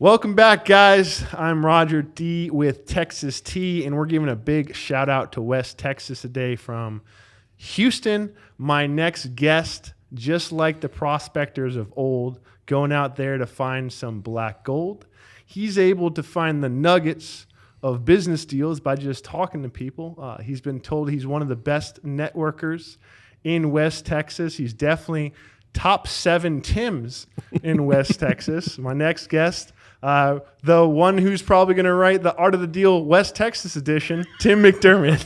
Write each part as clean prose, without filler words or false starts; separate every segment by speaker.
Speaker 1: Welcome back, guys. I'm Roger D with Texas T, and we're giving a big shout out to West Texas today from Houston. My next guest, just like the prospectors of old, going out there to find some black gold. He's able to find the nuggets of business deals by just talking to people. He's been told he's one of the best networkers in West Texas. He's definitely top 7 Tims in West Texas. My next guest, the one who's probably going to write the Art of the Deal West Texas edition, Tim McDermott.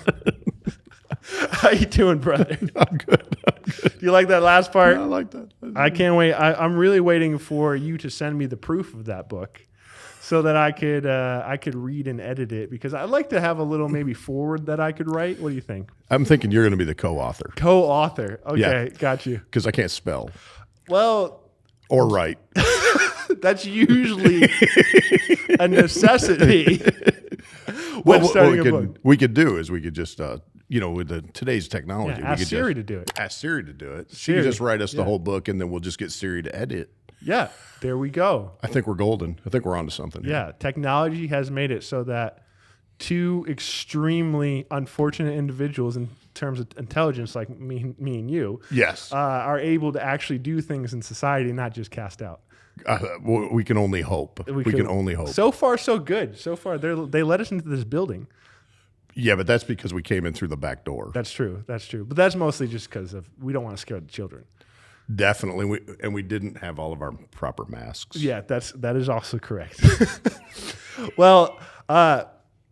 Speaker 1: How you doing, brother?
Speaker 2: I'm good.
Speaker 1: Do you like that last part?
Speaker 2: Yeah, I like that.
Speaker 1: I can't wait. I'm really waiting for you to send me the proof of that book so that I could read and edit it, because I'd like to have a little maybe forward that I could write. What do you think?
Speaker 2: I'm thinking you're going to be the co-author.
Speaker 1: Co-author. Okay,
Speaker 2: Yeah.
Speaker 1: got you.
Speaker 2: Because I can't spell
Speaker 1: Well,
Speaker 2: or write.
Speaker 1: that's usually a necessity when starting a book.
Speaker 2: We could do is we could just, with today's technology, we
Speaker 1: Ask
Speaker 2: could
Speaker 1: Siri
Speaker 2: just
Speaker 1: to do it.
Speaker 2: ask Siri to do it. She
Speaker 1: Siri.
Speaker 2: could just write us the
Speaker 1: Yeah.
Speaker 2: whole book, and then we'll just get Siri to edit.
Speaker 1: Yeah, there we go.
Speaker 2: I think we're golden. I think we're onto something. Here.
Speaker 1: Yeah, technology has made it so that two extremely unfortunate individuals in terms of intelligence, like me and you,
Speaker 2: Yes.
Speaker 1: are able to actually do things in society, not just cast out.
Speaker 2: We can only hope. We can only hope.
Speaker 1: So far, so good. So far, they let us into this building.
Speaker 2: Yeah, but that's because we came in through the back door.
Speaker 1: That's true. That's true. But that's mostly just because of we don't want to scare the children.
Speaker 2: Definitely. We didn't have all of our proper masks.
Speaker 1: Yeah, that is also correct. Well,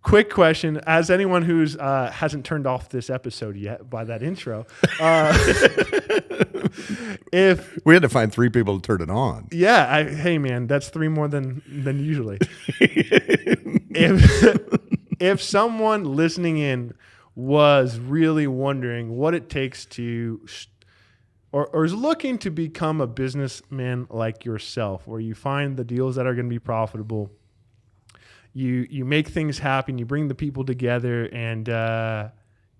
Speaker 1: quick question: as anyone who's hasn't turned off this episode yet by that intro, if
Speaker 2: We had to find 3 people to turn it on.
Speaker 1: yeah, hey man, that's 3 more than usually. If someone listening in was really wondering what it takes to or is looking to become a businessman like yourself, where you find the deals that are going to be profitable, you make things happen, you bring the people together, and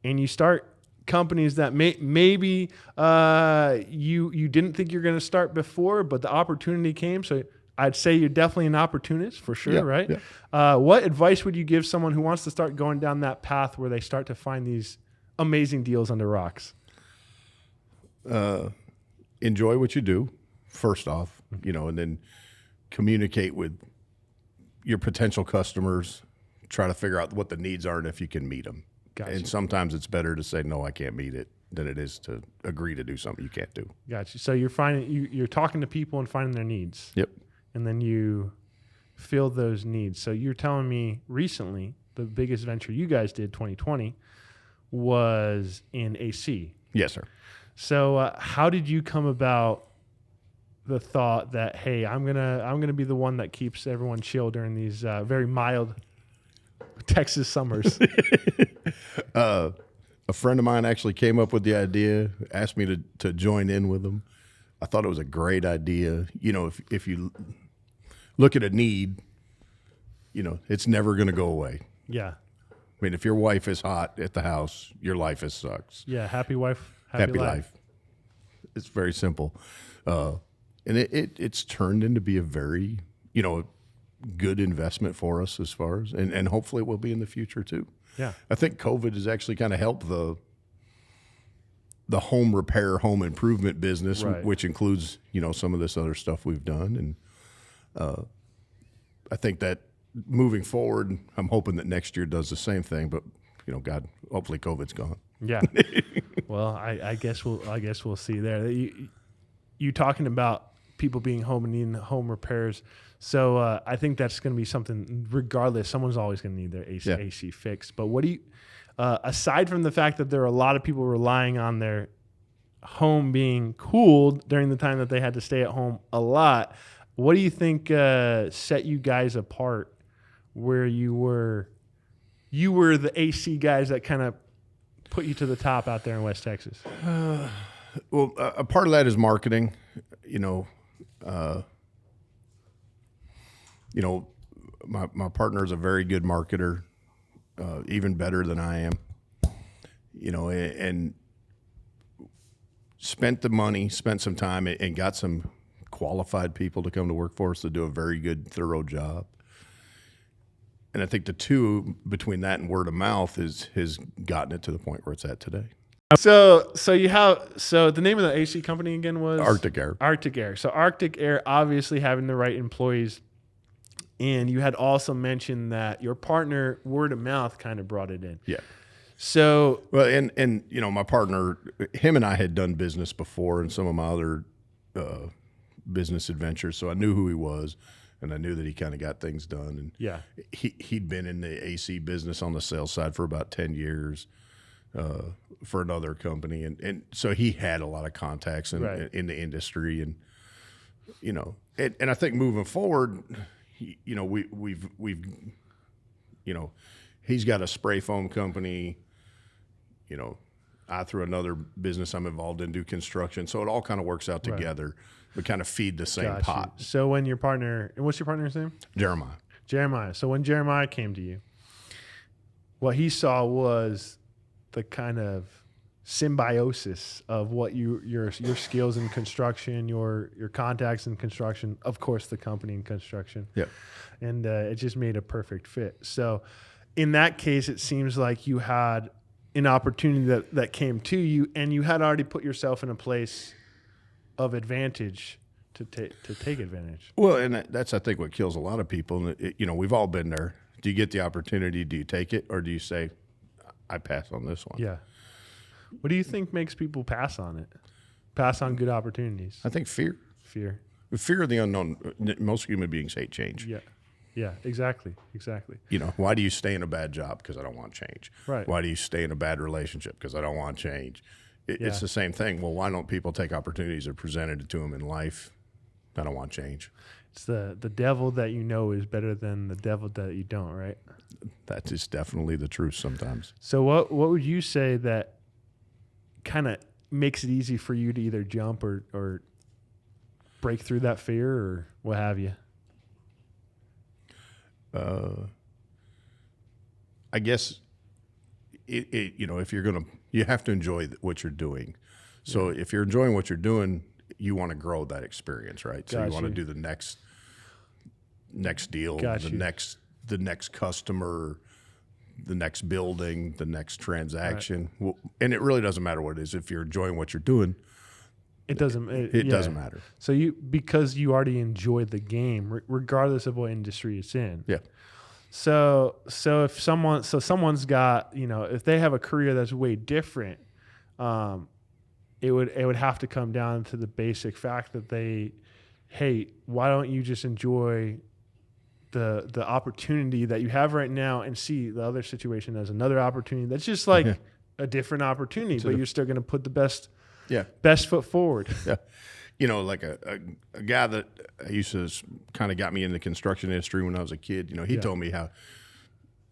Speaker 1: you start companies that maybe you didn't think you're going to start before, but the opportunity came. So I'd say you're definitely an opportunist for sure,
Speaker 2: Yeah,
Speaker 1: right?
Speaker 2: yeah.
Speaker 1: What advice would you give someone who wants to start going down that path where they start to find these amazing deals under rocks?
Speaker 2: Enjoy what you do, first off, and then communicate with your potential customers, try to figure out what the needs are and if you can meet them.
Speaker 1: Gotcha.
Speaker 2: And sometimes it's better to say, no, I can't meet it, than it is to agree to do something you can't do.
Speaker 1: Gotcha. So you're talking to people and finding their needs.
Speaker 2: Yep.
Speaker 1: And then you fill those needs. So you're telling me recently the biggest venture you guys did, 2020, was in AC.
Speaker 2: Yes, sir.
Speaker 1: So how did you come about the thought that, hey, I'm gonna be the one that keeps everyone chill during these very mild Texas summers?
Speaker 2: A friend of mine actually came up with the idea, asked me to join in with them. I thought it was a great idea. If you look at a need, it's never going to go away.
Speaker 1: Yeah.
Speaker 2: I mean, if your wife is hot at the house, your life sucks.
Speaker 1: Yeah. Happy wife,
Speaker 2: Happy life. It's very simple. And it's turned into be a very, good investment for us as far as, and hopefully it will be in the future too.
Speaker 1: Yeah.
Speaker 2: I think COVID has actually kind of helped the home repair, home improvement business,
Speaker 1: Right.
Speaker 2: which includes, some of this other stuff we've done. And I think that moving forward, I'm hoping that next year does the same thing, but God, hopefully COVID's gone.
Speaker 1: Yeah. Well, I guess we'll see there. You talking about people being home and needing home repairs. So I think that's going to be something, regardless, someone's always going to need their AC fixed. But what do you, aside from the fact that there are a lot of people relying on their home being cooled during the time that they had to stay at home a lot, what do you think set you guys apart where you were the AC guys that kind of put you to the top out there in West Texas?
Speaker 2: Well, a part of that is marketing. My partner is a very good marketer, even better than I am. And spent the money, spent some time, and got some qualified people to come to work for us to do a very good, thorough job. And I think the two between that and word of mouth has gotten it to the point where it's at today.
Speaker 1: So the name of the AC company again was
Speaker 2: Artic Air.
Speaker 1: Artic Air. So Artic Air, obviously having the right employees, and you had also mentioned that your partner, word of mouth, kind of brought it in.
Speaker 2: Yeah.
Speaker 1: So
Speaker 2: well, and my partner, him and I had done business before in some of my other business adventures, so I knew who he was, and I knew that he kind of got things done. And
Speaker 1: yeah,
Speaker 2: he'd been in the AC business on the sales side for about 10 years. For another company, and so he had a lot of contacts in the industry, and and I think moving forward, we've he's got a spray foam company, I through another business I'm involved in do construction, so it all kind of works out together. We kind of feed the same pot.
Speaker 1: So when your partner, and what's your partner's name?
Speaker 2: Jeremiah.
Speaker 1: So when Jeremiah came to you, what he saw was the kind of symbiosis of what your skills in construction, your contacts in construction, of course the company in construction.
Speaker 2: Yeah.
Speaker 1: And it just made a perfect fit. So in that case, it seems like you had an opportunity that came to you, and you had already put yourself in a place of advantage to take advantage.
Speaker 2: Well, and that's I think what kills a lot of people. And we've all been there. Do you get the opportunity? Do you take it, or do you say, I pass on this one?
Speaker 1: Yeah. What do you think makes people pass on it? Pass on good opportunities?
Speaker 2: I think fear.
Speaker 1: Fear
Speaker 2: of the unknown. Most human beings hate change.
Speaker 1: Yeah. Yeah, exactly.
Speaker 2: Why do you stay in a bad job? Because I don't want change.
Speaker 1: Right.
Speaker 2: Why do you stay in a bad relationship? Because I don't want change. It's the same thing. Well, why don't people take opportunities that are presented to them in life? I don't want change.
Speaker 1: It's the devil that you know is better than the devil that you don't, right?
Speaker 2: That is definitely the truth sometimes.
Speaker 1: So what would you say that kind of makes it easy for you to either jump or break through that fear or what have you?
Speaker 2: I guess if you're you have to enjoy what you're doing. So if you're enjoying what you're doing, you want to grow that experience, right? So you want to do the next deal, the next customer, the next building, the next transaction. Right. Well, and it really doesn't matter what it is. If you're enjoying what you're doing, it doesn't matter.
Speaker 1: So because you already enjoy the game, regardless of what industry it's in.
Speaker 2: Yeah.
Speaker 1: So if someone's got, if they have a career that's way different, it would have to come down to the basic fact that why don't you just enjoy the opportunity that you have right now and see the other situation as another opportunity that's just like a different opportunity, but you're still going to put the best foot forward.
Speaker 2: Yeah. Like a guy that I used to kind of got me in the construction industry when I was a kid, he told me how,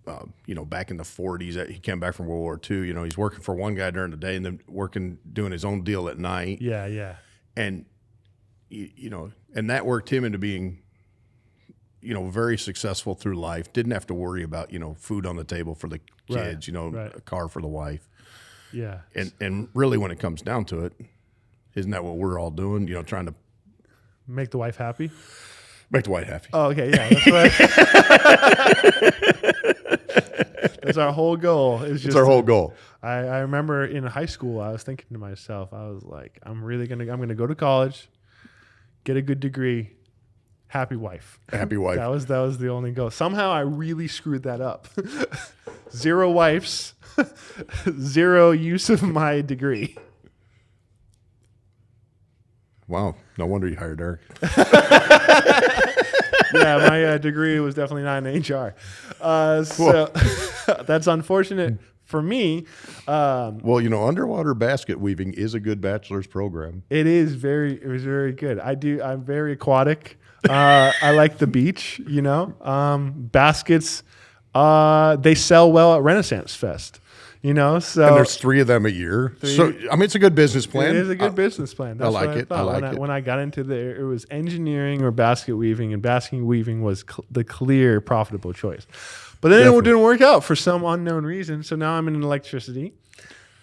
Speaker 2: back in the 40s, he came back from World War II, he's working for one guy during the day and then doing his own deal at night.
Speaker 1: Yeah. Yeah.
Speaker 2: And, and that worked him into being, very successful through life. Didn't have to worry about, food on the table for the kids, a car for the wife.
Speaker 1: Yeah.
Speaker 2: And really when it comes down to it, isn't that what we're all doing? Trying to
Speaker 1: make the wife happy?
Speaker 2: Make the wife happy.
Speaker 1: Oh, okay. Yeah. That's our whole goal.
Speaker 2: It's our whole goal.
Speaker 1: I remember in high school, I was thinking to myself, I was like, I'm going to go to college, get a good degree, happy wife.
Speaker 2: Happy wife.
Speaker 1: That was the only goal. Somehow I really screwed that up. 0 wives, 0 use of my degree.
Speaker 2: Wow. No wonder you hired Eric.
Speaker 1: Yeah, my degree was definitely not in HR. So that's unfortunate for me.
Speaker 2: Well, underwater basket weaving is a good bachelor's program.
Speaker 1: It was very good. I'm very aquatic. I like the beach, baskets, they sell well at Renaissance Fest. So
Speaker 2: and there's 3 of them a year. So it's a good business plan.
Speaker 1: It is a good business plan. That's
Speaker 2: I like it. I like it.
Speaker 1: When I got into it was engineering or basket weaving, and basket weaving was the clear profitable choice. But then it didn't work out for some unknown reason. So now I'm in electricity,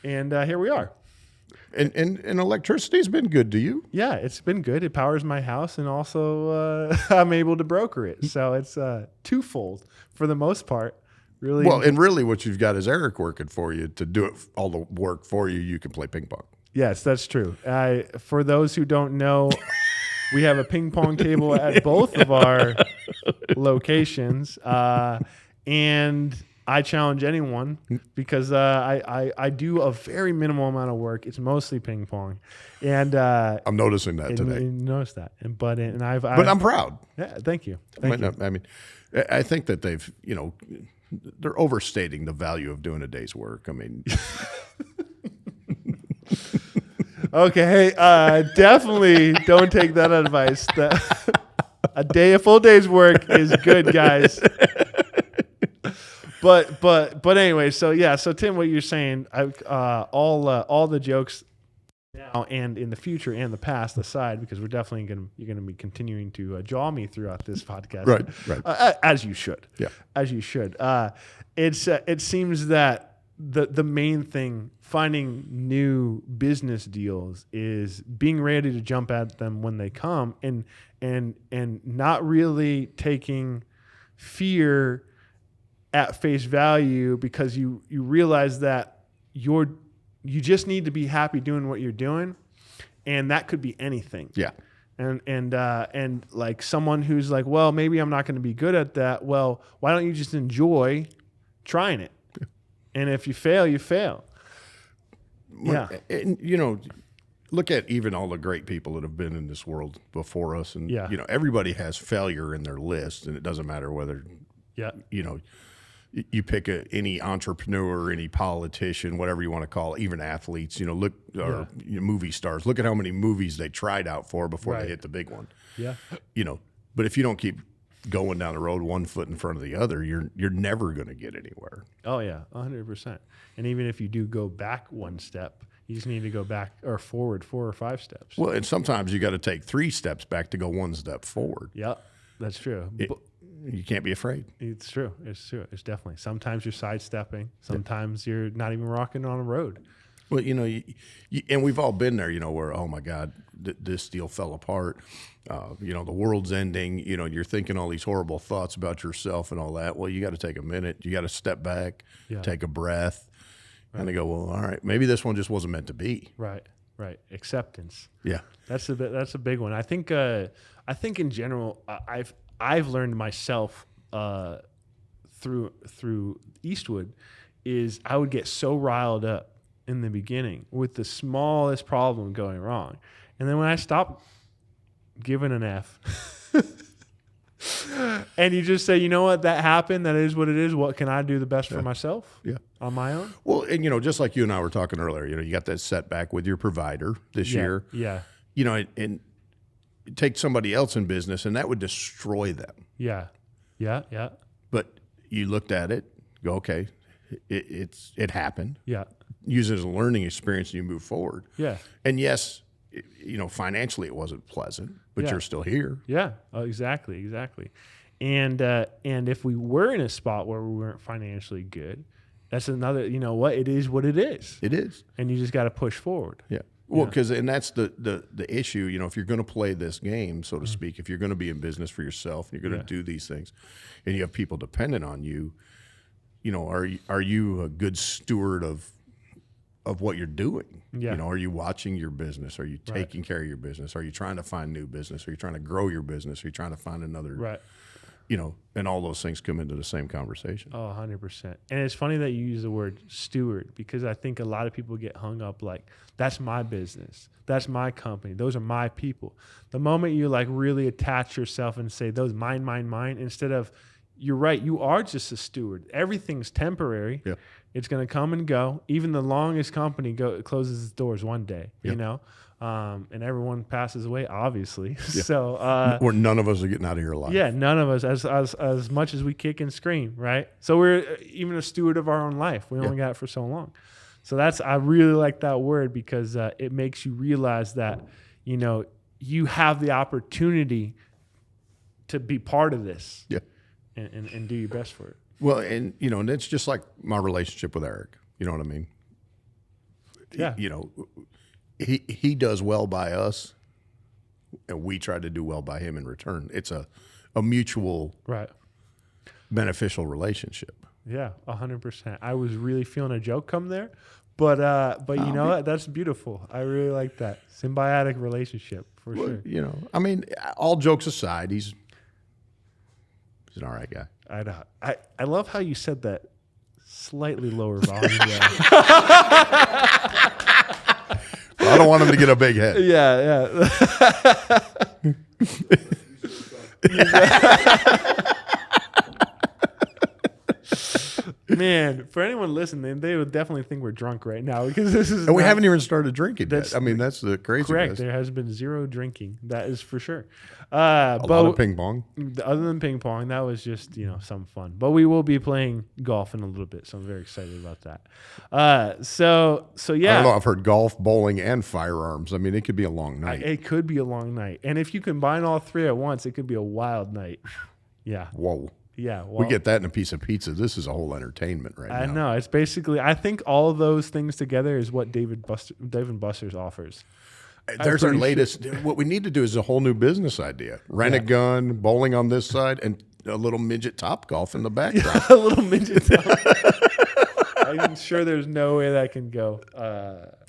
Speaker 1: and here we are.
Speaker 2: And electricity's been good to you.
Speaker 1: Yeah, it's been good. It powers my house, and also I'm able to broker it. So it's twofold for the most part. Really.
Speaker 2: Well, and really what you've got is Eric working for you to do it, all the work for you. You can play ping pong.
Speaker 1: Yes, that's true. For those who don't know, we have a ping pong table at both of our locations, and I challenge anyone because I do a very minimal amount of work. It's mostly ping pong, and
Speaker 2: I'm noticing that today.
Speaker 1: You noticed that, but
Speaker 2: I'm proud.
Speaker 1: Yeah, thank you. Thank you.
Speaker 2: I mean, I think that they've they're overstating the value of doing a day's work. I mean.
Speaker 1: Okay, hey, definitely don't take that advice. A full day's work is good, guys. But anyway, so yeah, so Tim, what you're saying, all the jokes now and in the future and the past aside, because we're definitely you're gonna be continuing to jaw me throughout this podcast,
Speaker 2: right,
Speaker 1: as you should,
Speaker 2: yeah,
Speaker 1: as you should. It seems that the main thing finding new business deals is being ready to jump at them when they come, and not really taking fear at face value, because you realize that you just need to be happy doing what you're doing, and that could be anything.
Speaker 2: Yeah.
Speaker 1: And like someone who's like, well, maybe I'm not going to be good at that. Well, why don't you just enjoy trying it? And if you fail, you fail. Yeah.
Speaker 2: And, look at even all the great people that have been in this world before us. And, everybody has failure in their list, and it doesn't matter whether, you pick any entrepreneur, any politician, whatever you want to call it, even athletes, movie stars. Look at how many movies they tried out for before they hit the big one.
Speaker 1: Yeah.
Speaker 2: But if you don't keep going down the road one foot in front of the other, you're never going to get anywhere.
Speaker 1: Oh yeah, 100%. And even if you do go back one step, you just need to go back or forward 4 or 5 steps.
Speaker 2: Well, and sometimes you got to take 3 steps back to go 1 step forward.
Speaker 1: Yeah, that's true.
Speaker 2: You can't be afraid.
Speaker 1: It's true. It's true. It's definitely. Sometimes you're sidestepping. Sometimes you're not even rocking on a road.
Speaker 2: Well, and we've all been there, where, oh my God, this deal fell apart. The world's ending. You're thinking all these horrible thoughts about yourself and all that. Well, you got to take a minute. You got to step back, take a breath, and they go, well, all right, maybe this one just wasn't meant to be.
Speaker 1: Right. Acceptance.
Speaker 2: Yeah,
Speaker 1: that's a big one. I think in general, I've learned myself through Eastwood is I would get so riled up in the beginning with the smallest problem going wrong, and then when I stopped giving an F, and you just say, you know what, that happened. That is what it is. What can I do the best for myself?
Speaker 2: Yeah,
Speaker 1: on my own.
Speaker 2: Well, and just like you and I were talking earlier, you got that setback with your provider this year.
Speaker 1: Yeah.
Speaker 2: And take somebody else in business, and that would destroy them.
Speaker 1: Yeah.
Speaker 2: But you looked at it, go, okay, it happened.
Speaker 1: Yeah.
Speaker 2: Use it as a learning experience, and you move forward.
Speaker 1: Yeah.
Speaker 2: And yes, financially it wasn't pleasant, but you're still here.
Speaker 1: Yeah. Oh, exactly. And if we were in a spot where we weren't financially good, that's another. It is what it is.
Speaker 2: It is.
Speaker 1: And you just got to push forward.
Speaker 2: Yeah. Well, and that's the issue. If you're going to play this game, so to speak, if you're going to be in business for yourself, you're going to do these things, and you have people dependent on you. Are you a good steward of what you're doing?
Speaker 1: Yeah.
Speaker 2: Are you watching your business? Are you taking care of your business? Are you trying to find new business? Are you trying to grow your business? Are you trying to find another?
Speaker 1: Right.
Speaker 2: And all those things come into the same conversation.
Speaker 1: Oh, 100%. And it's funny that you use the word steward, because I think a lot of people get hung up like, that's my business. That's my company. Those are my people. The moment you really attach yourself and say, those mine, instead of, you're right, you are just a steward. Everything's temporary.
Speaker 2: Yeah.
Speaker 1: It's going to come and go. Even the longest company closes its doors one day, and everyone passes away, obviously.
Speaker 2: Yeah.
Speaker 1: So,
Speaker 2: or none of us are getting out of here alive.
Speaker 1: Yeah, none of us, as much as we kick and scream, right? So we're even a steward of our own life. We only got it for so long. So I really like that word, because it makes you realize that, you have the opportunity to be part of this.
Speaker 2: Yeah.
Speaker 1: And do your best for it.
Speaker 2: Well, and it's just like my relationship with Eric. You know what I mean?
Speaker 1: Yeah.
Speaker 2: he does well by us, and we try to do well by him in return. It's a mutual
Speaker 1: Right.
Speaker 2: beneficial relationship.
Speaker 1: Yeah, 100%. I was really feeling a joke come there, but you know what? That's beautiful. I really like that symbiotic relationship for sure.
Speaker 2: You know, I mean, all jokes aside, he's an all right guy.
Speaker 1: I love how you said that slightly lower volume.
Speaker 2: Well, I don't want him to get a big head.
Speaker 1: Yeah. Man, for anyone listening, they would definitely think we're drunk right now because this is.
Speaker 2: And we haven't even started drinking yet.
Speaker 1: That's
Speaker 2: I mean, that's the crazy.
Speaker 1: Correct. There has been zero drinking. That is for sure.
Speaker 2: A lot of ping pong.
Speaker 1: Other than ping pong, that was just some fun. But we will be playing golf in a little bit, so I'm very excited about that. So yeah.
Speaker 2: I don't know. I've heard golf, bowling, and firearms. I mean, it could be a long night.
Speaker 1: It could be a long night, and if you combine all three at once, it could be a wild night. Yeah.
Speaker 2: Whoa.
Speaker 1: Yeah, well,
Speaker 2: we get that in a piece of pizza. This is a whole entertainment right now.
Speaker 1: I know. It's basically, I think all of those things together is what Dave and Buster's offers.
Speaker 2: There's our latest. What we need to do is a whole new business idea. Rent a gun, bowling on this side, and a little midget top golf in the background.
Speaker 1: A little midget top. I'm sure there's no way that can go.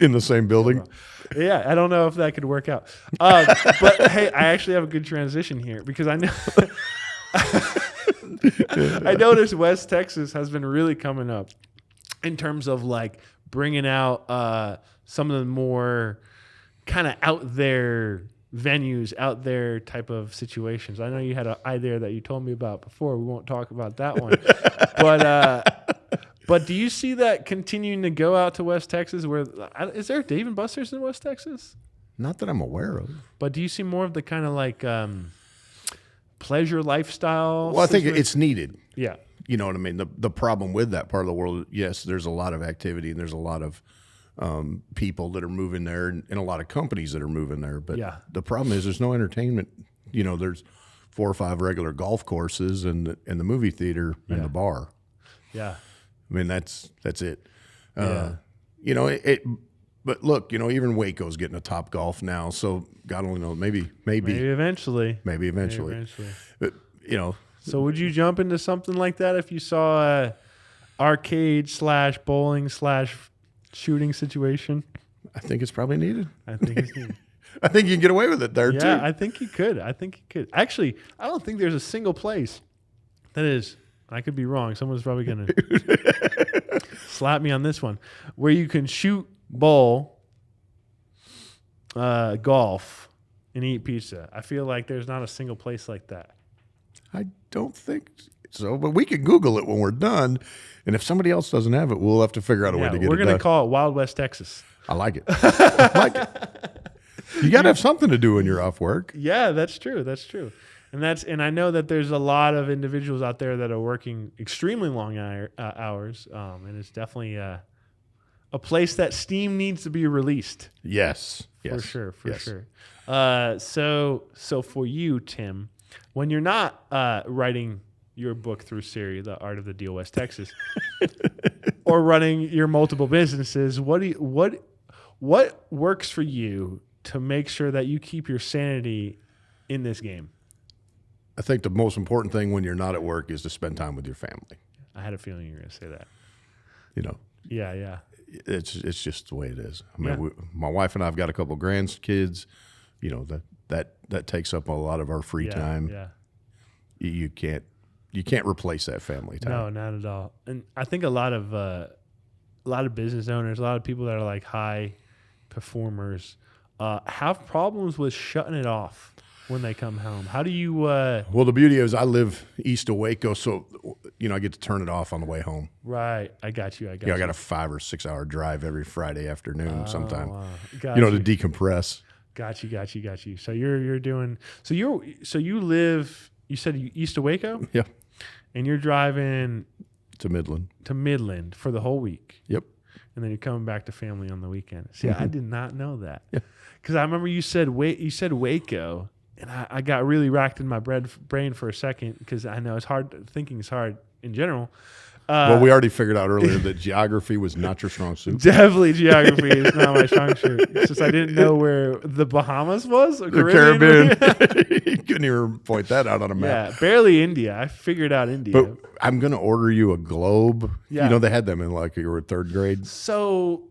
Speaker 2: In the same building?
Speaker 1: Yeah, I don't know if that could work out. But hey, I actually have a good transition here because I know... I noticed West Texas has been really coming up in terms of like bringing out some of the more kind of out there venues, out there type of situations. I know you had an idea that you told me about before. We won't talk about that one. But do you see that continuing to go out to West Texas? Is there Dave and Buster's in West Texas?
Speaker 2: Not that I'm aware of.
Speaker 1: But do you see more of the kind of like pleasure lifestyle?
Speaker 2: Well, I think it's needed.
Speaker 1: Yeah.
Speaker 2: You know what I mean? The problem with that part of the world, yes, there's a lot of activity and there's a lot of people that are moving there and a lot of companies that are moving there. But the problem is there's no entertainment. You know, there's 4 or 5 regular golf courses and the movie theater and the bar.
Speaker 1: Yeah.
Speaker 2: I mean, that's it. You know, but look, you know, even Waco's getting a Top Golf now. So God only knows, maybe
Speaker 1: eventually.
Speaker 2: But, you know.
Speaker 1: So would you jump into something like that if you saw a arcade / bowling / shooting situation?
Speaker 2: I think it's probably needed.
Speaker 1: I think it's needed.
Speaker 2: I think you can get away with it there too.
Speaker 1: Yeah, I think you could. Actually, I don't think there's a single place that is, I could be wrong. Someone's probably going to slap me on this one, where you can shoot, bowl, golf, and eat pizza. I feel like there's not a single place like that.
Speaker 2: I don't think so, but we can Google it when we're done. And if somebody else doesn't have it, we'll have to figure out a way to get it done.
Speaker 1: We're going to call it Wild West, Texas.
Speaker 2: I like it. I like it. You got to have something to do when you're off work.
Speaker 1: Yeah, that's true. And I know that there's a lot of individuals out there that are working extremely long hours, and it's definitely a place that steam needs to be released.
Speaker 2: Yes.
Speaker 1: For sure. So for you, Tim, when you're not writing your book through Siri, The Art of the Deal West Texas, or running your multiple businesses, what works for you to make sure that you keep your sanity in this game?
Speaker 2: I think the most important thing when you're not at work is to spend time with your family.
Speaker 1: I had a feeling you were going to say that.
Speaker 2: You know.
Speaker 1: Yeah.
Speaker 2: It's just the way it is. I mean, my wife and I've got a couple of grandkids. You know, that takes up a lot of our free time.
Speaker 1: Yeah.
Speaker 2: You can't replace that family time.
Speaker 1: No, not at all. And I think a lot of business owners, a lot of people that are like high performers, have problems with shutting it off when they come home. How do you?
Speaker 2: Well, the beauty is I live east of Waco, so I get to turn it off on the way home.
Speaker 1: Right, I got you.
Speaker 2: I got a 5 or 6 hour drive every Friday afternoon sometime.
Speaker 1: Wow.
Speaker 2: To decompress.
Speaker 1: Got you. So you're doing. So you live. You said east of Waco.
Speaker 2: Yeah.
Speaker 1: And you're driving
Speaker 2: to
Speaker 1: Midland for the whole week.
Speaker 2: Yep.
Speaker 1: And then you're coming back to family on the weekend. See, I did not know that. Yeah. Because I remember you said Waco, and I got really racked in my brain for a second because I know it's hard. Thinking is hard in general.
Speaker 2: Well, we already figured out earlier that geography was not your strong suit.
Speaker 1: Definitely geography is not my strong suit. It's just I didn't know where the Bahamas was. Or
Speaker 2: The Caribbean. You couldn't even point that out on a map.
Speaker 1: Yeah, barely India. I figured out India.
Speaker 2: But I'm going to order you a globe.
Speaker 1: Yeah.
Speaker 2: You know, they had them in like you were third grade.
Speaker 1: So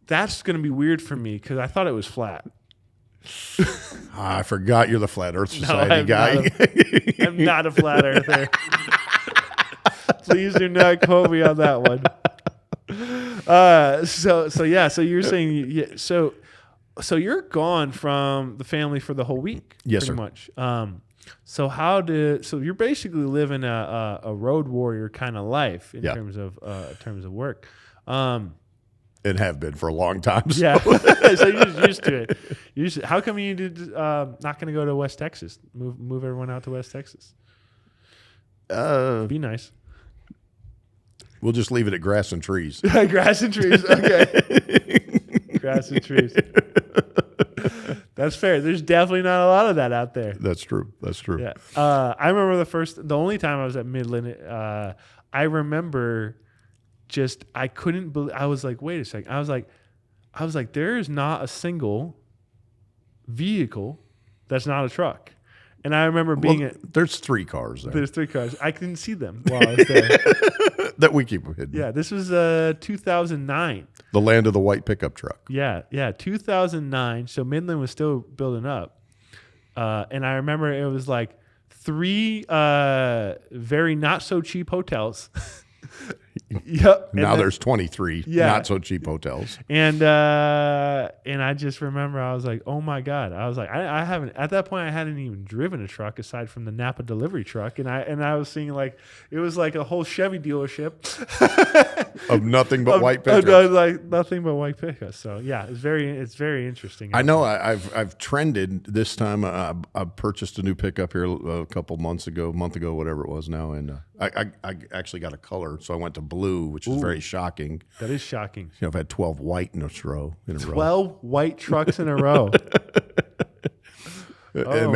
Speaker 1: that's going to be weird for me because I thought it was flat.
Speaker 2: I forgot you're the Flat Earth Society guy.
Speaker 1: I'm not a flat earther. Please do not quote me on that one. So you're saying so you're gone from the family for the whole week,
Speaker 2: yes,
Speaker 1: pretty
Speaker 2: sir.
Speaker 1: much. So you're basically living a road warrior kind of life in terms of work.
Speaker 2: And have been for a long time. So.
Speaker 1: Yeah, so you're just used to it. How come you did not going to go to West Texas? Move everyone out to West Texas. Be nice.
Speaker 2: We'll just leave it at grass and trees.
Speaker 1: Grass and trees. Okay. Grass and trees. That's fair. There's definitely not a lot of that out there.
Speaker 2: That's true.
Speaker 1: Yeah. I remember the only time I was at Midland. I remember I couldn't believe. I was like, wait a second. I was like, there is not a single vehicle that's not a truck. And I remember being
Speaker 2: there's 3 cars there.
Speaker 1: There's 3 cars. I couldn't see them while I was there.
Speaker 2: That we keep hidden.
Speaker 1: Yeah, this was 2009.
Speaker 2: The land of the white pickup truck.
Speaker 1: Yeah, 2009. So Midland was still building up. And I remember it was like 3 very not so cheap hotels. Yep.
Speaker 2: Now there's 23 not so cheap hotels.
Speaker 1: And I just remember I was like, oh my God. I was like, I haven't at that point I hadn't even driven a truck aside from the Napa delivery truck. And I was seeing like it was like a whole Chevy dealership
Speaker 2: of nothing but white pickups.
Speaker 1: Like nothing but white pickups. So yeah, it's very interesting.
Speaker 2: I know I've trended this time. I purchased a new pickup here a month ago, whatever it was now. And I actually got a color. So I went to blue, which is very shocking.
Speaker 1: That is shocking.
Speaker 2: You know, I've had 12 white in a row.
Speaker 1: 12 white trucks in a row.
Speaker 2: And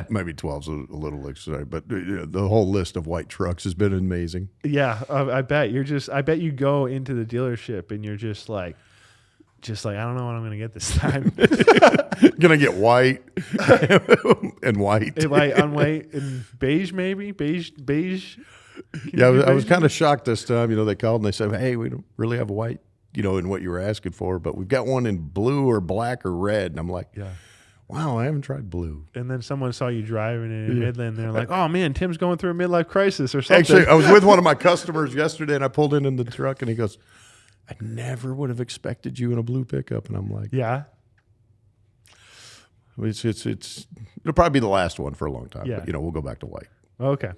Speaker 2: maybe 12 is a little exciting, but the whole list of white trucks has been amazing.
Speaker 1: Yeah, I bet you go into the dealership and you're just like I don't know what I'm gonna get this time.
Speaker 2: Gonna get white and white.
Speaker 1: On white and beige maybe beige.
Speaker 2: Yeah, I was kind of shocked this time. You know, they called and they said, "Hey, we don't really have a white, in what you were asking for, but we've got one in blue or black or red." And I'm like,
Speaker 1: yeah.
Speaker 2: Wow, I haven't tried blue.
Speaker 1: And then someone saw you driving in Midland. And they're like, "Oh man, Tim's going through a midlife crisis or something."
Speaker 2: Actually, I was with one of my customers yesterday, and I pulled in the truck, and he goes, "I never would have expected you in a blue pickup." And I'm like,
Speaker 1: "Yeah,
Speaker 2: it'll probably be the last one for a long time.
Speaker 1: Yeah.
Speaker 2: But, we'll go back to white."
Speaker 1: Okay.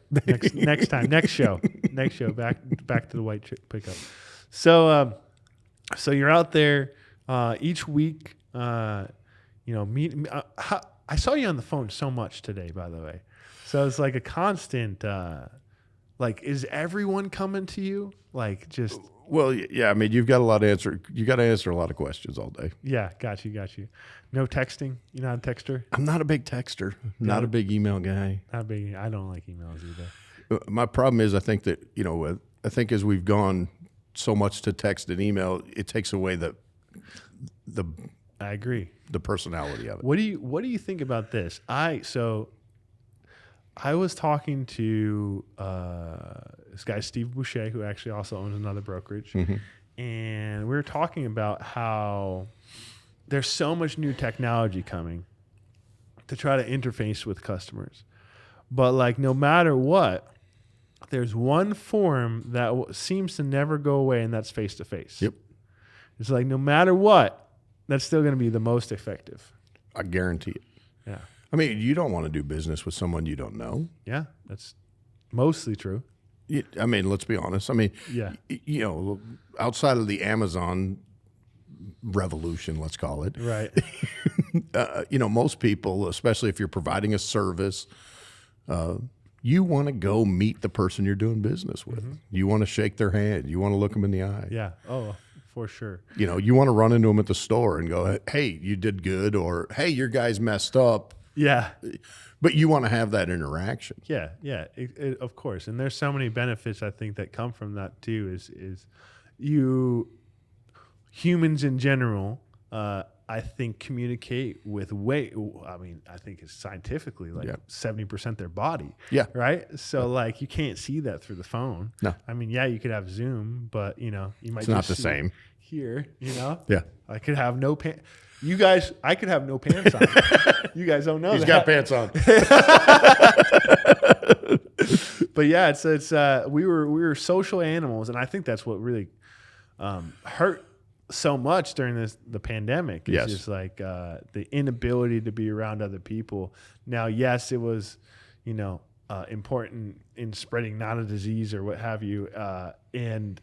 Speaker 1: Next time. Next show. Back to the white pickup. So you're out there each week. I saw you on the phone so much today, by the way. So it's like a constant. Is everyone coming to you? Like just.
Speaker 2: Well, yeah. I mean, you've got a lot to answer. You got to answer a lot of questions all day.
Speaker 1: Yeah, got you. No texting. You're not a texter.
Speaker 2: I'm not a big texter. Not a big email guy.
Speaker 1: Not big. I don't like emails either.
Speaker 2: My problem is, I think that I think as we've gone so much to text and email, it takes away the.
Speaker 1: I agree.
Speaker 2: The personality of it.
Speaker 1: What do you think about this? I was talking to this guy Steve Boucher, who actually also owns another brokerage, and we were talking about how there's so much new technology coming to try to interface with customers, but like no matter what, there's one form that seems to never go away, and that's face to face.
Speaker 2: Yep.
Speaker 1: It's like no matter what, that's still going to be the most effective.
Speaker 2: I guarantee it.
Speaker 1: Yeah.
Speaker 2: I mean, you don't want to do business with someone you don't know.
Speaker 1: Yeah, that's mostly true.
Speaker 2: I mean, let's be honest. I mean,
Speaker 1: yeah.
Speaker 2: Outside of the Amazon revolution, let's call it.
Speaker 1: Right.
Speaker 2: Most people, especially if you're providing a service, you want to go meet the person you're doing business with. Mm-hmm. You want to shake their hand. You want to look them in the eye.
Speaker 1: Yeah. Oh, for sure.
Speaker 2: You want to run into them at the store and go, "Hey, you did good," or "Hey, your guy's messed up.
Speaker 1: Yeah.
Speaker 2: But you want to have that interaction.
Speaker 1: Yeah. Yeah. Of course. And there's so many benefits I think that come from that too. Is you humans in general, I think communicate with I think it's scientifically like 70% their body.
Speaker 2: Yeah.
Speaker 1: Right. So like you can't see that through the phone.
Speaker 2: No.
Speaker 1: I mean, yeah, you could have Zoom, but you know, you might
Speaker 2: It's not
Speaker 1: just
Speaker 2: the
Speaker 1: see
Speaker 2: same.
Speaker 1: here, you know?
Speaker 2: Yeah.
Speaker 1: I could have no pants. You guys, I could have no pants on. You guys don't know
Speaker 2: He's
Speaker 1: that.
Speaker 2: got pants on.
Speaker 1: But yeah, it's we were social animals, and I think that's what really hurt so much during the pandemic. It's
Speaker 2: Yes.
Speaker 1: just like the inability to be around other people. Now, yes, it was, you know, important in spreading not a disease or what have you, and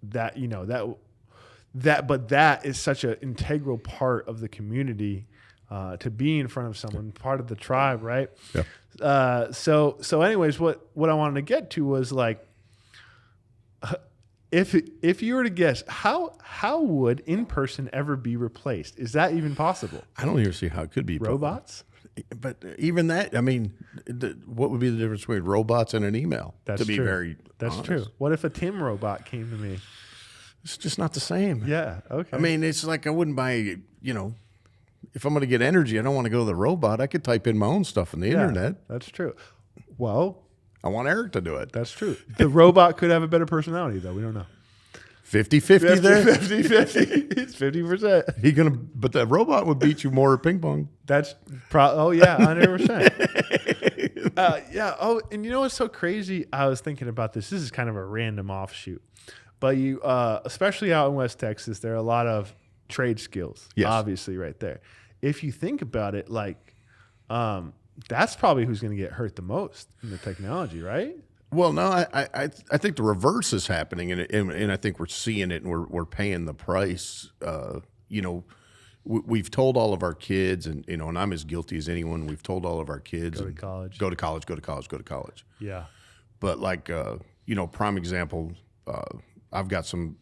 Speaker 1: that, you know, but that is such an integral part of the community, to be in front of someone, part of the tribe, right?
Speaker 2: Yeah.
Speaker 1: So anyways, what I wanted to get to was like, if you were to guess, how would in-person ever be replaced? Is that even possible?
Speaker 2: I don't even see how it could be.
Speaker 1: Robots?
Speaker 2: But even that, I mean, what would be the difference between robots and an email?
Speaker 1: That's
Speaker 2: to be
Speaker 1: true.
Speaker 2: very
Speaker 1: That's
Speaker 2: honest.
Speaker 1: true. What if a Tim robot came to me?
Speaker 2: It's just not the same.
Speaker 1: Yeah. Okay.
Speaker 2: I mean, it's like I wouldn't buy, you know, if I'm going to get energy, I don't want to go to the robot. I could type in my own stuff on the internet.
Speaker 1: That's true. Well,
Speaker 2: I want Eric to do it.
Speaker 1: that's true. The robot could have a better personality, though. We don't know.
Speaker 2: 50-50 there.
Speaker 1: 50-50. It's 50%.
Speaker 2: But the robot would beat you more at ping pong.
Speaker 1: That's oh yeah, 100%. Yeah. Oh, and you know what's so crazy? I was thinking about this. This is kind of a random offshoot, but you, especially out in West Texas, there are a lot of trade skills.
Speaker 2: Yes.
Speaker 1: Obviously, right there. If you think about it, like, that's probably who's going to get hurt the most in the technology, right?
Speaker 2: Well, no, I think the reverse is happening, and I think we're seeing it, and we're paying the price. You know, we've told all of our kids, and you know, and I'm as guilty as anyone. We've told all of our kids,
Speaker 1: Go to college.
Speaker 2: go to college, go to college, go to college.
Speaker 1: Yeah.
Speaker 2: But like, you know, prime example, I've got some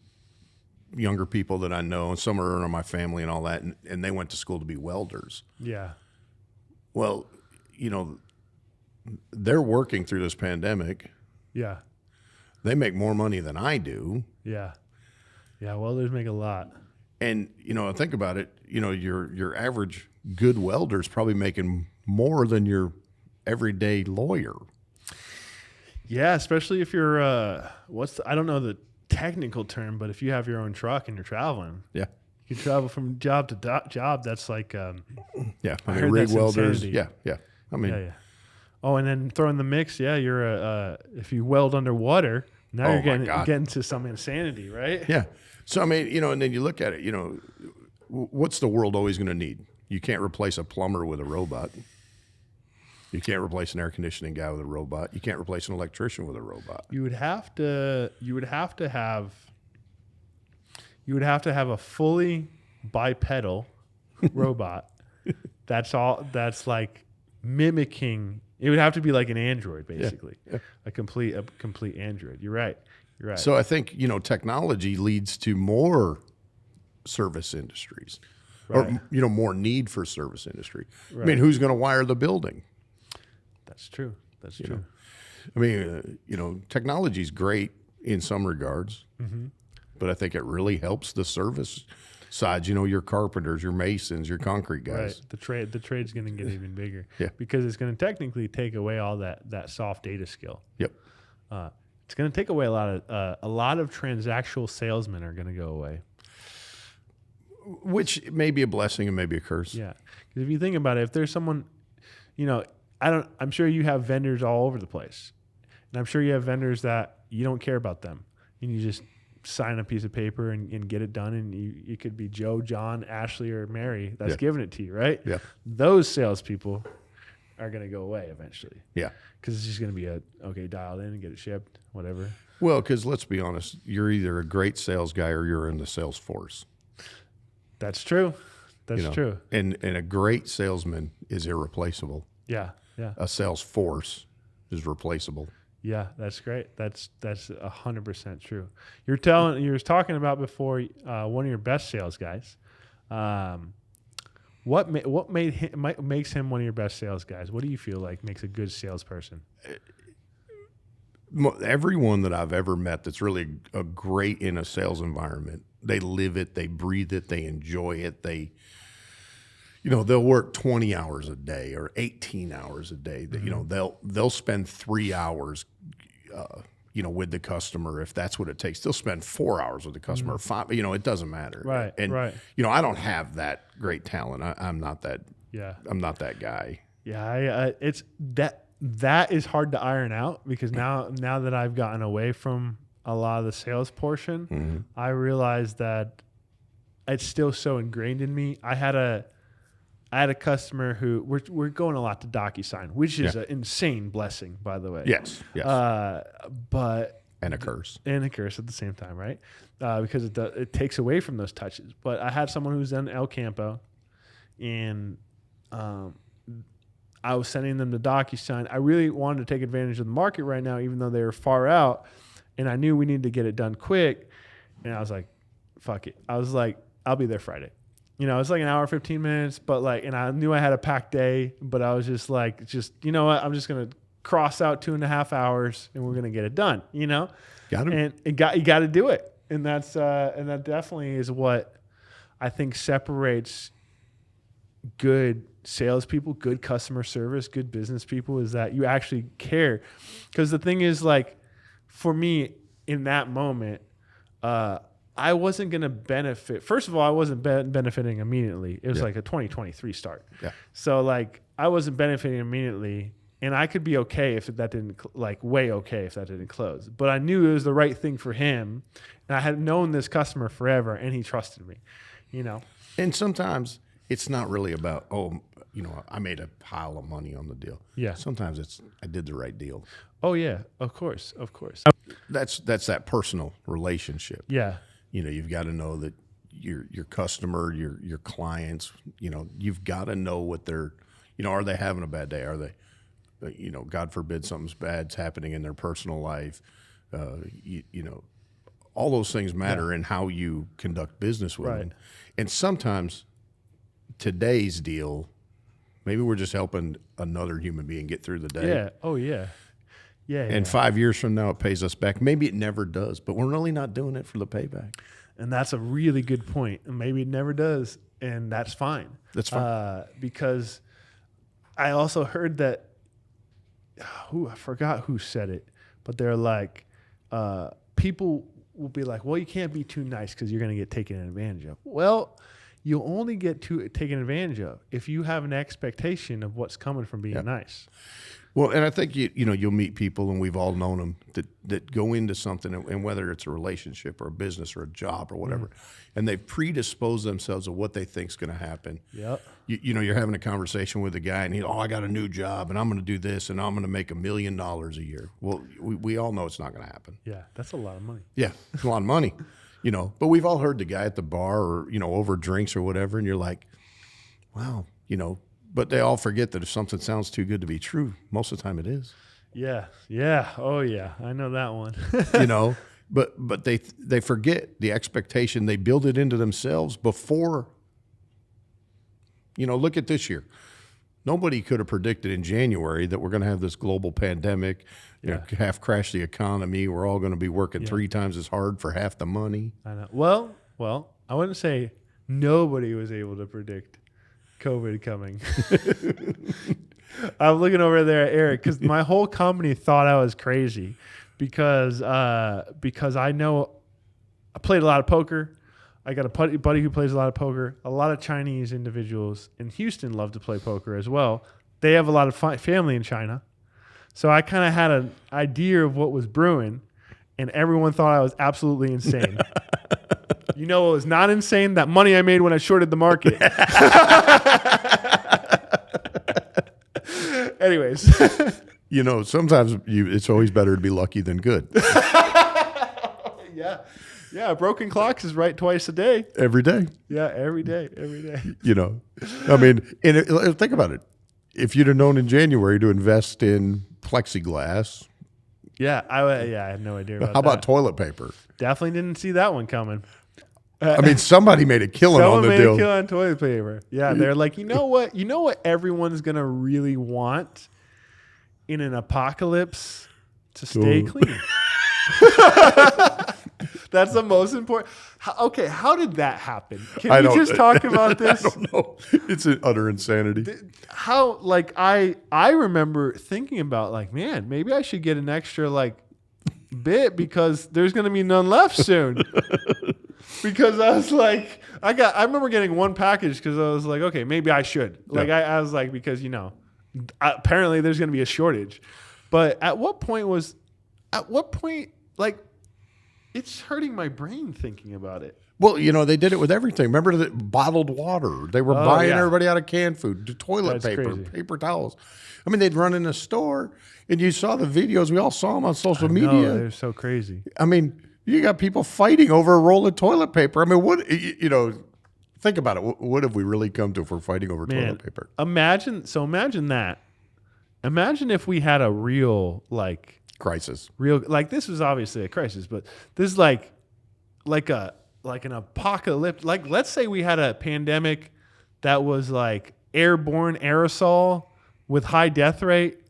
Speaker 2: younger people that I know, and some are in my family and all that, and they went to school to be welders.
Speaker 1: Yeah.
Speaker 2: Well, you know, they're working through this pandemic.
Speaker 1: Yeah.
Speaker 2: They make more money than I do.
Speaker 1: Yeah. Yeah. Welders make a lot.
Speaker 2: And, you know, think about it, you know, your average good welder is probably making more than your everyday lawyer.
Speaker 1: Yeah, especially if you're I don't know the technical term, but if you have your own truck and you're traveling,
Speaker 2: Yeah.
Speaker 1: you can travel from job to job. That's like
Speaker 2: Yeah. I
Speaker 1: heard
Speaker 2: mean, rig
Speaker 1: that's
Speaker 2: welders.
Speaker 1: insanity.
Speaker 2: Yeah. Yeah. I mean,
Speaker 1: yeah. Oh, and then throw in the mix, yeah, you're if you weld underwater, now
Speaker 2: Oh,
Speaker 1: you're
Speaker 2: my God.
Speaker 1: getting to some insanity, right?
Speaker 2: yeah. So, I mean, you know, and then you look at it, you know, what's the world always going to need? You can't replace a plumber with a robot. You can't replace an air conditioning guy with a robot. You can't replace an electrician with a robot.
Speaker 1: You would have to have a fully bipedal robot. That's like mimicking. It would have to be like an android, basically.
Speaker 2: Yeah.
Speaker 1: A complete android. You're right.
Speaker 2: So I think, you know, technology leads to more service industries,
Speaker 1: Right.
Speaker 2: or, you know, more need for service industry. I
Speaker 1: Right.
Speaker 2: mean, who's going to wire the building?
Speaker 1: That's true. That's true.
Speaker 2: know. I mean, you know, technology is great in some regards, but I think it really helps the service sides. You know, your carpenters, your masons, your concrete guys.
Speaker 1: Right. The trade's going to get even bigger.
Speaker 2: Yeah.
Speaker 1: Because it's going to technically take away all that soft data skill.
Speaker 2: Yep.
Speaker 1: It's going to take away a lot of transactional salesmen are going to go away.
Speaker 2: Which may be a blessing and maybe a curse.
Speaker 1: Yeah. Because if you think about it, if there's someone, you know, I'm sure you have vendors all over the place. And I'm sure you have vendors that you don't care about them. And you just sign a piece of paper and get it done. And you could be Joe, John, Ashley, or Mary that's giving it to you, right?
Speaker 2: Yeah.
Speaker 1: Those salespeople are going to go away eventually.
Speaker 2: Yeah.
Speaker 1: Because it's just going to be dialed in and get it shipped, whatever.
Speaker 2: Well, because let's be honest, you're either a great sales guy or you're in the sales force.
Speaker 1: That's true. That's
Speaker 2: you know?
Speaker 1: true.
Speaker 2: And a great salesman is irreplaceable.
Speaker 1: Yeah. Yeah.
Speaker 2: A sales force is replaceable.
Speaker 1: Yeah, that's great. That's 100% true. You were talking about before one of your best sales guys. What makes him one of your best sales guys? What do you feel like makes a good salesperson?
Speaker 2: Everyone that I've ever met that's really a great in a sales environment, they live it, they breathe it, they enjoy it. They'll work 20 hours a day or 18 hours a day. They'll spend 3 hours, with the customer if that's what it takes. They'll spend 4 hours with the customer, 5. It doesn't matter.
Speaker 1: Right.
Speaker 2: And
Speaker 1: right.
Speaker 2: I don't have that great talent. I'm not that.
Speaker 1: Yeah.
Speaker 2: I'm not that guy.
Speaker 1: Yeah. It's that is hard to iron out because now that I've gotten away from a lot of the sales portion, I realize that it's still so ingrained in me. I had a customer who we're going a lot to DocuSign, which is an insane blessing, by the way.
Speaker 2: Yes.
Speaker 1: But
Speaker 2: and a curse
Speaker 1: at the same time, right? Because it takes away from those touches. But I had someone who's done El Campo, and I was sending them to DocuSign. I really wanted to take advantage of the market right now, even though they were far out, and I knew we needed to get it done quick. And I was like, fuck it. I was like, I'll be there Friday. It's like an hour, 15 minutes, but and I knew I had a packed day, but I was just like, you know what? I'm just going to cross out 2.5 hours and we're going to get it done,
Speaker 2: Got it.
Speaker 1: And you got to do it. And that definitely is what I think separates good salespeople, good customer service, good business people, is that you actually care. Because the thing is, for me in that moment, I wasn't going to benefit. First of all, I wasn't benefiting immediately. It was like a 2023 start. Yeah. So I wasn't benefiting immediately, and I could be okay if that didn't way okay if that didn't close. But I knew it was the right thing for him, and I had known this customer forever, and he trusted me.
Speaker 2: And sometimes it's not really about I made a pile of money on the deal.
Speaker 1: Yeah.
Speaker 2: Sometimes it's I did the right deal.
Speaker 1: Oh yeah, of course.
Speaker 2: That's that personal relationship.
Speaker 1: Yeah.
Speaker 2: You've got to know that your customer, your clients, you've got to know what they're, are they having a bad day? Are they, God forbid something's bad's happening in their personal life. All those things matter in how you conduct business with them. And sometimes today's deal, maybe we're just helping another human being get through the day.
Speaker 1: Yeah. Oh yeah. Yeah.
Speaker 2: And 5 years from now, it pays us back. Maybe it never does, but we're really not doing it for the payback.
Speaker 1: And that's a really good point. And maybe it never does, and that's fine.
Speaker 2: That's fine.
Speaker 1: Because I also heard that, I forgot who said it, but they're like, people will be like, well, you can't be too nice because you're going to get taken advantage of. Well, you'll only get taken advantage of if you have an expectation of what's coming from being nice.
Speaker 2: Well, and I think you'll meet people, and we've all known them that go into something, and whether it's a relationship or a business or a job or whatever, and they've predisposed themselves of what they think is going to happen.
Speaker 1: Yep.
Speaker 2: You're having a conversation with a guy, and I got a new job, and I'm going to do this, and I'm going to make $1 million a year. Well, we all know it's not going to happen.
Speaker 1: Yeah, that's a lot of money.
Speaker 2: Yeah, it's a lot of money. But we've all heard the guy at the bar or over drinks or whatever, and you're like, wow, But they all forget that if something sounds too good to be true, most of the time it is.
Speaker 1: Yeah. Yeah. Oh yeah. I know that one.
Speaker 2: But they forget the expectation. They build it into themselves before. Look at this year. Nobody could have predicted in January that we're going to have this global pandemic, half crash the economy. We're all going to be working 3 times as hard for half the money.
Speaker 1: I know. Well, I wouldn't say nobody was able to predict COVID coming. I'm looking over there at Eric because my whole company thought I was crazy because I know I played a lot of poker. I got a buddy who plays a lot of poker. A lot of Chinese individuals in Houston love to play poker as well. They have a lot of family in China. So I kind of had an idea of what was brewing, and everyone thought I was absolutely insane. You know what was not insane? That money I made when I shorted the market. Anyways.
Speaker 2: Sometimes it's always better to be lucky than good.
Speaker 1: Yeah. Yeah, broken clocks is right twice a day.
Speaker 2: Every day.
Speaker 1: Yeah, every day.
Speaker 2: Think about it. If you'd have known in January to invest in plexiglass.
Speaker 1: Yeah, I had no idea about that.
Speaker 2: How about toilet paper?
Speaker 1: Definitely didn't see that one coming.
Speaker 2: I mean, somebody made a killing on
Speaker 1: Someone
Speaker 2: the
Speaker 1: made
Speaker 2: deal.
Speaker 1: a kill on toilet paper. Yeah, they're like, you know what? You know what everyone's gonna really want in an apocalypse? To stay clean. That's the most important. Okay, how did that happen? Can we just talk about this?
Speaker 2: I don't know. It's an utter insanity.
Speaker 1: How, like, I remember thinking about, like, man, maybe I should get an extra, like, bit because there's going to be none left soon. Because I was like, I remember getting one package because I was like, okay, maybe I should. Like, I was like, because, you know, apparently there's going to be a shortage. But at what point, like, it's hurting my brain thinking about it.
Speaker 2: Well, you know, they did it with everything. Remember the bottled water? They were buying everybody out of canned food, toilet paper, paper towels. I mean, they'd run in a store, and you saw the videos. We all saw them on social media.
Speaker 1: They're so crazy.
Speaker 2: I mean, you got people fighting over a roll of toilet paper. I mean, what, you know, think about it. What have we really come to if we're fighting over toilet paper?
Speaker 1: Imagine that. Imagine if we had a real, like,
Speaker 2: crisis.
Speaker 1: Like, this was obviously a crisis, but this is like an apocalypse. Like, let's say we had a pandemic that was like airborne aerosol with high death rate.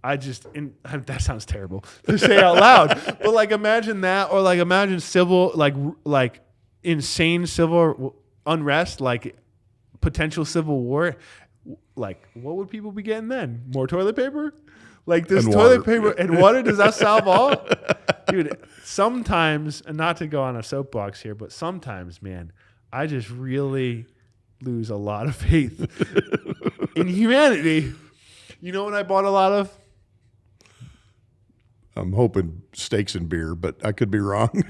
Speaker 1: That sounds terrible to say out loud, but like, imagine that, or like, imagine civil, like insane civil unrest, like potential civil war. Like, what would people be getting then? More toilet paper? Like, this toilet paper and water, does that solve all? Dude, sometimes, and not to go on a soapbox here, but sometimes, man, I just really lose a lot of faith in humanity. You know what I bought a lot of?
Speaker 2: I'm hoping steaks and beer, but I could be wrong.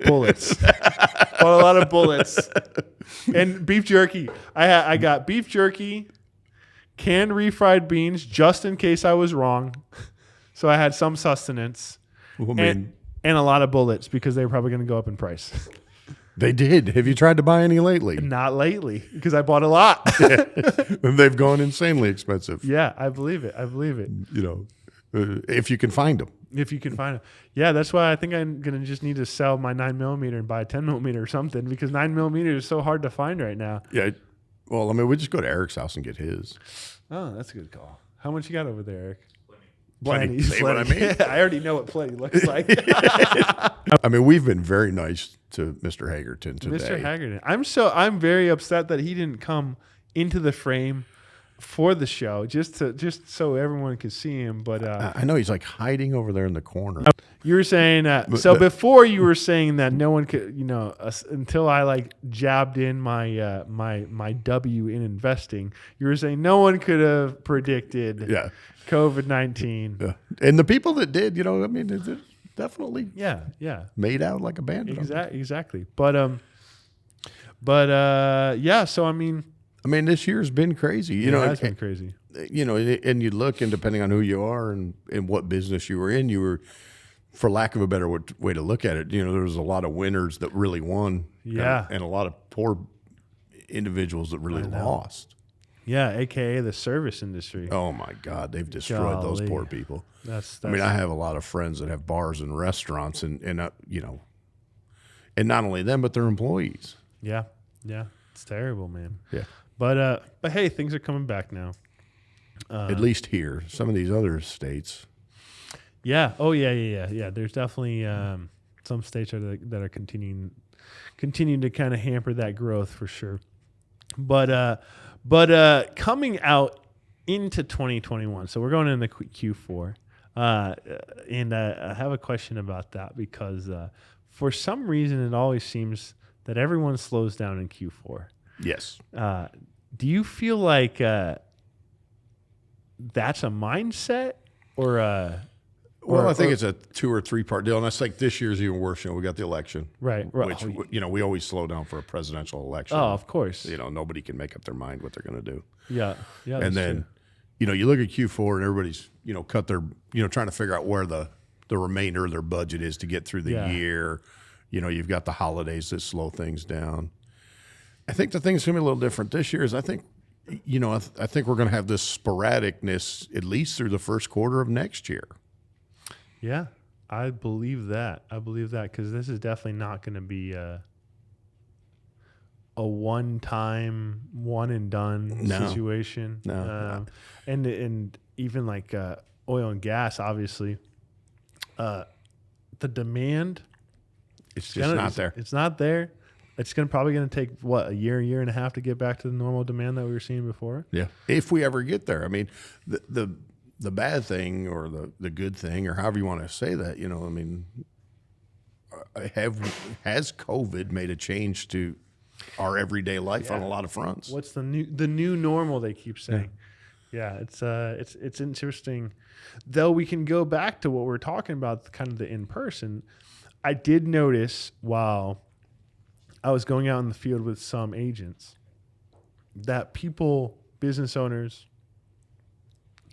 Speaker 1: Bullets. Bought a lot of bullets. And beef jerky. I got beef jerky, canned refried beans, just in case I was wrong. So I had some sustenance.
Speaker 2: Well, I mean,
Speaker 1: and a lot of bullets because they were probably going to go up in price.
Speaker 2: They did. Have you tried to buy any lately?
Speaker 1: Not lately, because I bought a lot.
Speaker 2: They've gone insanely expensive.
Speaker 1: Yeah, I believe it.
Speaker 2: You know, if you can find them.
Speaker 1: If you can find them. Yeah, that's why I think I'm going to just need to sell my 9mm and buy a 10mm or something, because 9mm is so hard to find right now.
Speaker 2: Yeah. Well, I mean, we just go to Eric's house and get his.
Speaker 1: Oh, that's a good call. How much you got over there, Eric?
Speaker 2: Plenty. Say what I mean?
Speaker 1: Yeah, I already know what plenty looks like.
Speaker 2: I mean, we've been very nice to Mr. Hagerton today.
Speaker 1: Mr. Hagerton. I'm very upset that he didn't come into the frame for the show, just so everyone could see him. But
Speaker 2: I know he's like hiding over there in the corner.
Speaker 1: You were saying before you were saying that no one could, you know, until I like jabbed in my my W in investing. You were saying no one could have predicted COVID-19.
Speaker 2: Yeah. And the people that did, you know, I mean, it definitely made out like a bandit.
Speaker 1: Exactly. But yeah. So I mean,
Speaker 2: this year's been crazy. You know,
Speaker 1: it's been crazy.
Speaker 2: You know, and you look, and depending on who you are and what business you were in, you were, for lack of a better way to look at it, you know, there was a lot of winners that really won.
Speaker 1: Yeah.
Speaker 2: And a lot of poor individuals that really lost.
Speaker 1: Yeah, AKA the service industry.
Speaker 2: Oh my God, they've destroyed those poor people.
Speaker 1: That's
Speaker 2: I mean, I have a lot of friends that have bars and restaurants, and you know, and not only them, but their employees.
Speaker 1: Yeah, it's terrible, man.
Speaker 2: Yeah,
Speaker 1: but hey, things are coming back now.
Speaker 2: At least here, some of these other states.
Speaker 1: Yeah. Oh yeah. There's definitely some states that are continuing to kind of hamper that growth for sure. But coming out into 2021, so we're going into Q4, and I have a question about that because for some reason it always seems that everyone slows down in Q4.
Speaker 2: Yes.
Speaker 1: Do you feel like that's a mindset or
Speaker 2: Well, I think it's a 2 or 3 part deal, and that's like this year's even worse. You know, we got the election,
Speaker 1: right?
Speaker 2: Which you know, we always slow down for a presidential election.
Speaker 1: Oh, of course.
Speaker 2: You know, nobody can make up their mind what they're going to do.
Speaker 1: Yeah.
Speaker 2: And then, true. You know, you look at Q4, and everybody's cut their trying to figure out where the remainder of their budget is to get through the year. You know, you've got the holidays that slow things down. I think the thing's going to be a little different this year. Is I think we're going to have this sporadicness at least through the first quarter of next year.
Speaker 1: Yeah, I believe that. Because this is definitely not going to be a one-time, one and done situation.
Speaker 2: No.
Speaker 1: And even like oil and gas, obviously, the demand.
Speaker 2: It's just not there.
Speaker 1: It's not there. It's probably going to take a year and a half to get back to the normal demand that we were seeing before.
Speaker 2: Yeah, if we ever get there. I mean, the bad thing or the good thing or however you want to say that, I mean, has COVID made a change to our everyday life on a lot of fronts?
Speaker 1: What's the new normal they keep saying? Yeah, it's interesting. Though we can go back to what we're talking about, kind of the in-person. I did notice while I was going out in the field with some agents that business owners,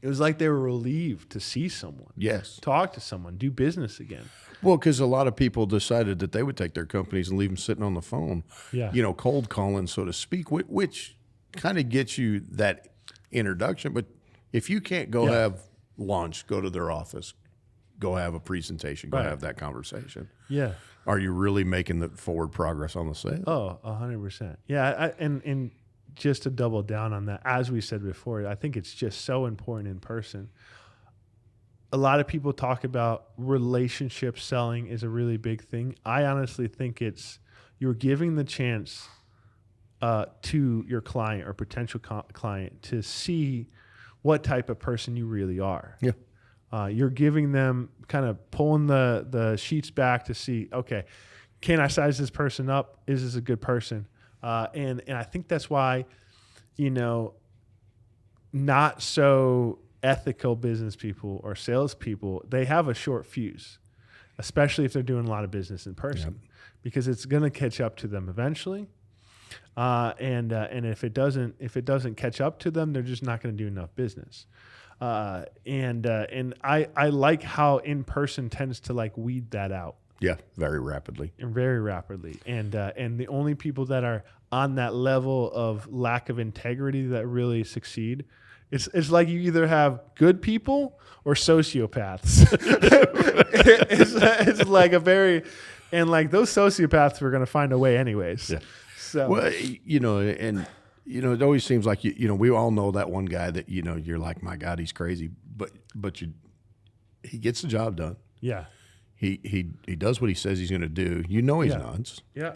Speaker 1: it was like they were relieved to see someone.
Speaker 2: Yes.
Speaker 1: Talk to someone, do business again.
Speaker 2: Well, because a lot of people decided that they would take their companies and leave them sitting on the phone, cold calling, so to speak, which kind of gets you that introduction. But if you can't go have lunch, go to their office, go have a presentation, go have that conversation.
Speaker 1: Yeah.
Speaker 2: Are you really making the forward progress on the sale?
Speaker 1: Oh, 100%. Yeah. And just to double down on that, as we said before, I think it's just so important in person. A lot of people talk about relationship selling is a really big thing. I honestly think you're giving the chance to your client or potential client to see what type of person you really are.
Speaker 2: Yeah.
Speaker 1: You're giving them kind of pulling the sheets back to see, okay, can I size this person up? Is this a good person? And I think that's why, not so ethical business people or salespeople, they have a short fuse, especially if they're doing a lot of business in person, because it's going to catch up to them eventually. And if it doesn't catch up to them, they're just not going to do enough business. And I like how in person tends to like weed that out.
Speaker 2: Yeah, very rapidly.
Speaker 1: And the only people that are on that level of lack of integrity that really succeed, it's like you either have good people or sociopaths. it's like and those sociopaths were going to find a way anyways. Yeah. So
Speaker 2: well, it always seems like we all know that one guy that you're like, my God, he's crazy, but he gets the job done.
Speaker 1: Yeah.
Speaker 2: He does what he says he's going to do. He's nuts.
Speaker 1: Yeah.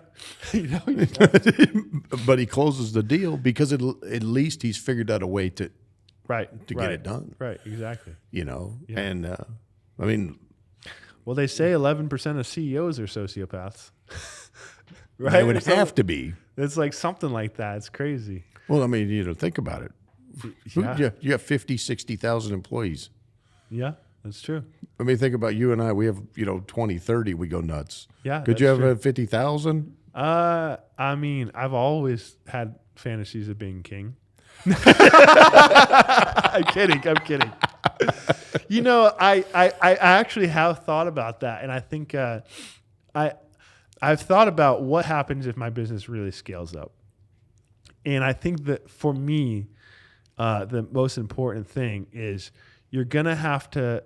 Speaker 2: But he closes the deal because at least he's figured out a way to get it done.
Speaker 1: Right. Exactly.
Speaker 2: And I mean,
Speaker 1: well, they say 11% of CEOs are sociopaths.
Speaker 2: Right. They would have to be.
Speaker 1: It's like something like that. It's crazy.
Speaker 2: Well, I mean, think about it. Yeah. You have 50, 60,000 employees.
Speaker 1: Yeah. That's true.
Speaker 2: I mean, think about you and I. We have, 20, 30. We go nuts.
Speaker 1: Yeah.
Speaker 2: Could you have 50,000?
Speaker 1: I mean, I've always had fantasies of being king. I'm kidding. I actually have thought about that, and I think I've thought about what happens if my business really scales up, and I think that for me, the most important thing is you're gonna have to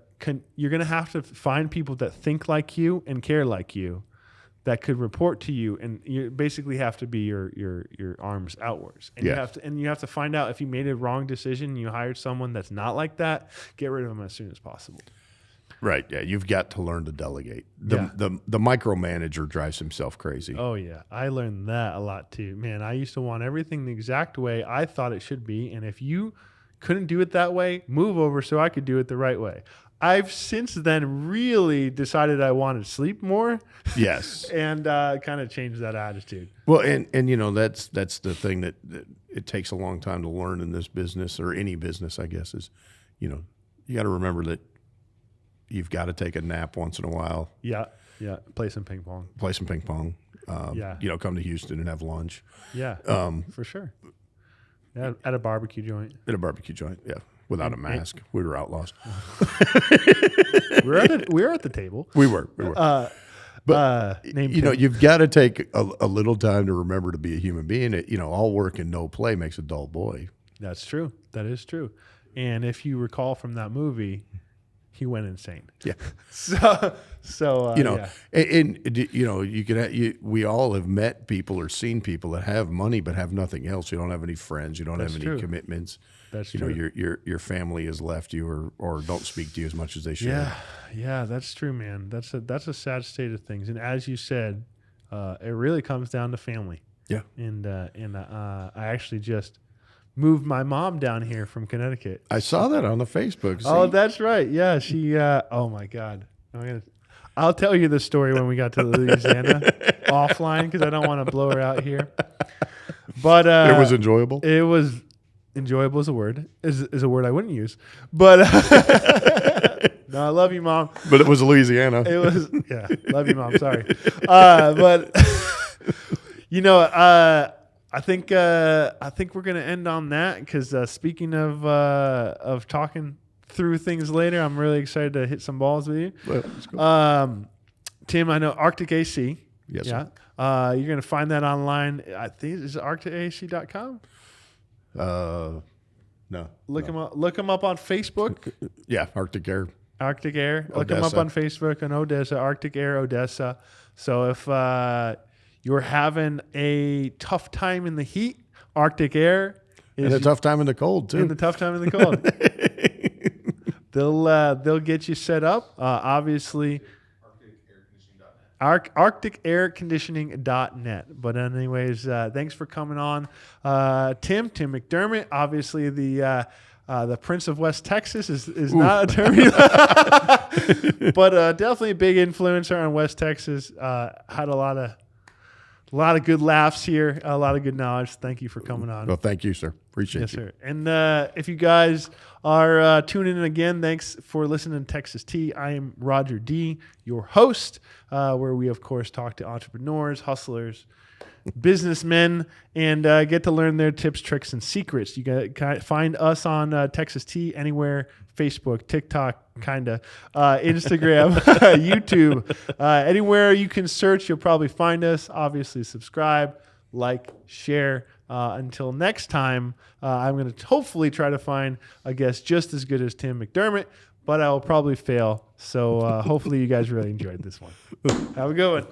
Speaker 1: find people that think like you and care like you, that could report to you, and you basically have to be your arms outwards. And you have to find out if you made a wrong decision and you hired someone that's not like that, get rid of them as soon as possible.
Speaker 2: Right. Yeah. You've got to learn to delegate. The micromanager drives himself crazy.
Speaker 1: Oh yeah. I learned that a lot too. Man, I used to want everything the exact way I thought it should be. And if you couldn't do it that way, move over so I could do it the right way. I've since then really decided I wanted to sleep more.
Speaker 2: Yes.
Speaker 1: And kind of changed that attitude.
Speaker 2: Well, and that's the thing that it takes a long time to learn in this business, or any business, I guess, is, you got to remember that you've got to take a nap once in a while.
Speaker 1: Yeah. Yeah. Play some ping pong.
Speaker 2: Come to Houston and have lunch.
Speaker 1: Yeah. For sure. Yeah, at a barbecue joint.
Speaker 2: Yeah. Without a mask. We were outlaws.
Speaker 1: we were at the table.
Speaker 2: We were. You've got to take a little time to remember to be a human being. All work and no play makes a dull boy.
Speaker 1: That's true. That is true. And if you recall from that movie, he went insane.
Speaker 2: Yeah.
Speaker 1: So
Speaker 2: and you can we all have met people or seen people that have money but have nothing else. You don't have any friends. You don't have any commitments.
Speaker 1: That's
Speaker 2: true. Your family has left you or don't speak to you as much as they should.
Speaker 1: Yeah, that's true, man. That's a sad state of things. And as you said, it really comes down to family.
Speaker 2: Yeah.
Speaker 1: And I actually just moved my mom down here from Connecticut.
Speaker 2: I saw that on the Facebook.
Speaker 1: Oh, that's right. Yeah, she. Oh my God. I'll tell you the story when we got to Louisiana offline because I don't want to blow her out here. But
Speaker 2: it was enjoyable.
Speaker 1: It was enjoyable is a word. Is a word I wouldn't use. But no, I love you, Mom.
Speaker 2: But it was Louisiana.
Speaker 1: It was love you, Mom. Sorry. But I think we're gonna end on that because speaking of talking through things later, I'm really excited to hit some balls with you.
Speaker 2: Well, that's cool.
Speaker 1: Tim, I know Artic AC.
Speaker 2: Yes.
Speaker 1: Yeah. You're gonna find that online. I think is it articac.com.
Speaker 2: No.
Speaker 1: Look them up. Look them up on Facebook.
Speaker 2: Yeah, Artic Air.
Speaker 1: Artic Air. Look
Speaker 2: Odessa.
Speaker 1: them up on Facebook on Odessa. Artic Air Odessa. So if you're having a tough time in the heat, Artic Air is
Speaker 2: And a tough time in the cold too.
Speaker 1: And the tough time in the cold. They'll get you set up. Obviously, articairconditioning.net. But anyways, thanks for coming on, Tim McDermott. Obviously, the Prince of West Texas is not a term, but definitely a big influencer on West Texas. Had a lot of good laughs here, a lot of good knowledge. Thank you for coming on.
Speaker 2: Well, thank you, sir. Appreciate you.
Speaker 1: Yes, sir. And if you guys are tuning in again, thanks for listening to Texas Tea. I am Roger D., your host, where we, of course, talk to entrepreneurs, hustlers, businessmen, and get to learn their tips, tricks, and secrets. You can find us on Texas Tea anywhere, Facebook, TikTok, Instagram, YouTube. Anywhere you can search, you'll probably find us. Obviously, subscribe, like, share. Until next time, I'm going to hopefully try to find a guest just as good as Tim McDermott, but I will probably fail. So hopefully you guys really enjoyed this one. Have a good one.